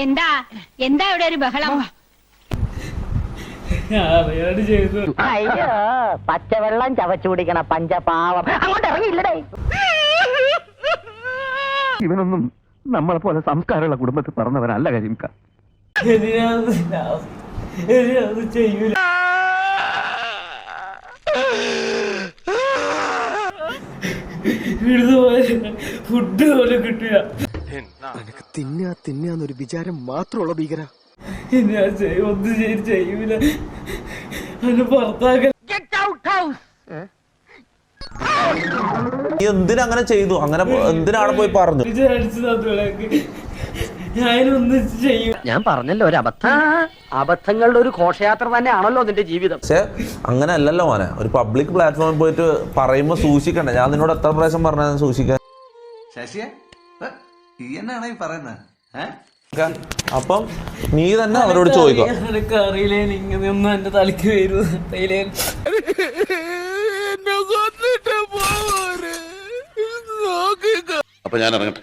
എന്താ എന്താ ഇവിടെ ഒരു ബഹളം? അയ്യോ പച്ചവെള്ളം ചവച്ചു കുടിക്കണ പഞ്ചപാവം അങ്ങോട്ട് ഇറങ്ങിയില്ലടേ. ഇവനൊന്നും നമ്മളെ പോലെ സംസ്കാരമുള്ള കുടുംബത്തിൽ പറഞ്ഞവനല്ല കരിമിക്ക. ചെയ്യൂല. ഫുഡ് പോലും കിട്ടില്ല. തിന്നാന്നൊരു വിചാരം മാത്രമുള്ള ഭീകര. ഒന്നും ചെയ്യൂല. അതിന് പുറത്താക്കാൻ എന്തിനങ്ങനെ ചെയ്തു? അങ്ങനെ എന്തിനാണ് പോയി പറഞ്ഞു? ഞാനൊന്നും ചെയ്യും. ഞാൻ പറഞ്ഞല്ലോ ഒരു അബദ്ധങ്ങളുടെ ഒരു ഘോഷയാത്ര തന്നെയാണല്ലോ നിന്റെ ജീവിതം. പക്ഷെ അങ്ങനെ അല്ലല്ലോ മോനെ. ഒരു പബ്ലിക് പ്ലാറ്റ്ഫോമിൽ പോയിട്ട് പറയുമ്പോ സൂക്ഷിക്കണ്ടേ? ഞാൻ നിന്നോട് എത്ര പ്രാവശ്യം പറഞ്ഞ സൂക്ഷിക്കാൻ. അപ്പം നീ തന്നെ അവരോട് ചോദിക്കാം. എനിക്ക് അറിയില്ലേ ഇങ്ങനെയൊന്നും എന്റെ തലക്ക് വരൂ. അപ്പൊ ഞാൻ ഇറങ്ങട്ടെ.